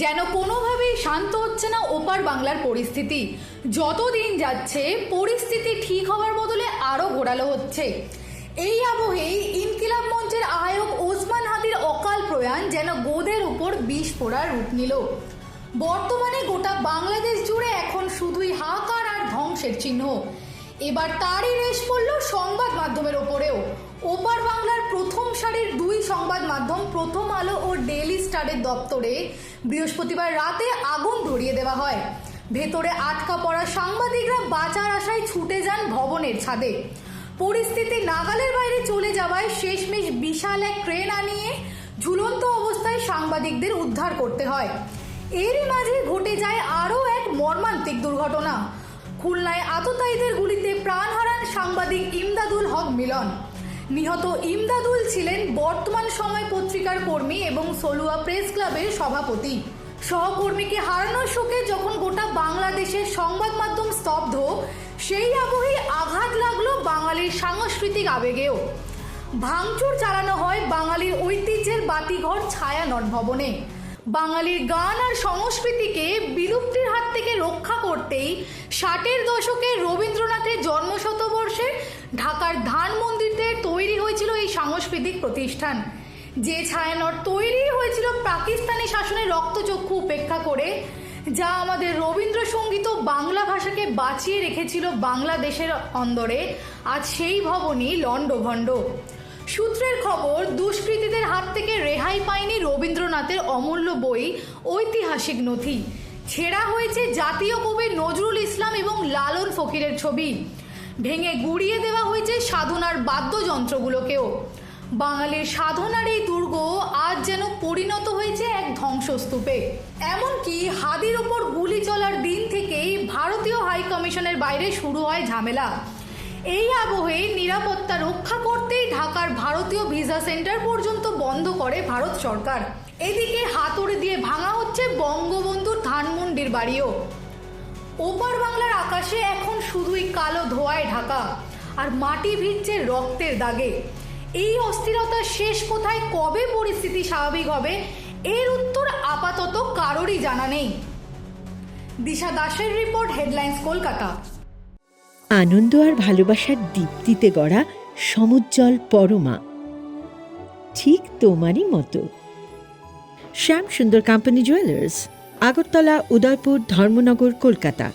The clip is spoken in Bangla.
যেন কোনোভাবেই শান্ত হচ্ছে না ওপার বাংলার পরিস্থিতি। যতদিন যাচ্ছে পরিস্থিতি ঠিক হওয়ার বদলে আরও ঘোরালো হচ্ছে। এই আবহেই ইনকিলাব মঞ্চের আহ্বায়ক ওসমান হাদির অকাল প্রয়াণ যেন গোদের উপর বিষ ফোড়ার রূপ নিল। বর্তমানে গোটা বাংলাদেশ জুড়ে এখন শুধুই হাহাকার আর ধ্বংসের চিহ্ন। এবার তারই রেশ পড়ল সংবাদ মাধ্যমের ওপরেও। ওপার বাংলার প্রথম সারির দুই সংবাদ মাধ্যম প্রথম আলো ও ডেইলি স্টারের দপ্তরে বৃহস্পতিবার রাতে আগুন ধরিয়ে দেওয়া হয়। ভেতরে আটকা পড়া সাংবাদিকরা বাঁচার আশায় ছুটে যান ভবনের ছাদে। পরিস্থিতি নাগালের বাইরে চলে যাওয়ায় শেষমেশ বিশাল এক ক্রেন আনিয়ে ঝুলন্ত অবস্থায় সাংবাদিকদের উদ্ধার করতে হয়। এরই মাঝে ঘটে যায় আরও এক মর্মান্তিক দুর্ঘটনা। খুলনায় আততায়ীদের গুলিতে প্রাণ হারান সাংবাদিক ইমদাদুল হক মিলন। নিহত ইমদাদুল ছিলেন বর্তমান সময় পত্রিকার কর্মী এবং সলুয়া প্রেস ক্লাবের সভাপতি। সহকর্মীকে হারানোর শোকে যখন গোটা বাংলাদেশের সংবাদ মাধ্যম স্তব্ধ, সেই আবহেই আঘাত লাগলো বাঙালির সাংস্কৃতিক আবেগেও। ভাঙচুর চালানো হয় বাঙালির ঐতিহ্যের বাতিঘর ছায়ানট ভবনে। বাঙালির গান আর সংস্কৃতিকে বিলুপ্তির হাত থেকে রক্ষা করতেই 60-এর দশকে রবীন্দ্রনাথের জন্মশতবর্ষে ঢাকার ধানমন্দিরে তৈরি হয়েছিল এই সাংস্কৃতিক প্রতিষ্ঠান। যে ছায়ানট তৈরি হয়েছিল পাকিস্তানি শাসনের রক্তচক্ষু উপেক্ষা করে, যা আমাদের রবীন্দ্রসঙ্গীত ও বাংলা ভাষাকে বাঁচিয়ে রেখেছিল বাংলাদেশের অন্দরে, আজ সেই ভবনই লণ্ডভণ্ড। সূত্রের খবর, দুষ্কৃতীদের হাত থেকে রেহাই পায়নি রবীন্দ্রনাথের অমূল্য বই ঐতিহাসিক নথি। ছেঁড়া হয়েছে জাতীয় কবি নজরুল ইসলাম এবং লালন ফকিরের ছবি। ভেঙে গুড়িয়ে দেওয়া হয়েছে সাধনার বাদ্যযন্ত্রগুলোকেও। বাঙালির সাধনার এই দুর্গ আজ যেন পরিণত হয়েছে এক ধ্বংসস্তূপে। এমনকি হাদির ওপর গুলি চলার দিন থেকেই ভারতীয় হাই কমিশনের বাইরে শুরু হয় ঝামেলা। এই আবহে নিরাপত্তা রক্ষা করতেই ঢাকার ভারতীয় ভিসা সেন্টার পর্যন্ত বন্ধ করে ভারত সরকার। এদিকে হাতুড়ি দিয়ে ভাঙা হচ্ছে বঙ্গবন্ধুর ধানমন্ডির বাড়িও। ওপার বাংলার আকাশে এখন শুধুই কালো ধোঁয়ায় ঢাকা, আর মাটি ভিজছে রক্তের দাগে। এই অস্থিরতার শেষ কোথায়, কবে পরিস্থিতি স্বাভাবিক হবে, এর উত্তর আপাতত কারোরই জানা নেই। দিশা দাসের রিপোর্ট, হেডলাইন্স, কলকাতা। আনন্দ আর ভালোবাসার দীপ্তিতে গড়া সমুজ্জ্বল পরমা, ঠিক তোমারই মতো। শ্যাম সুন্দর কোম্পানি জুয়েলার্স, আগরতলা, উদয়পুর, ধর্মনগর, কলকাতা।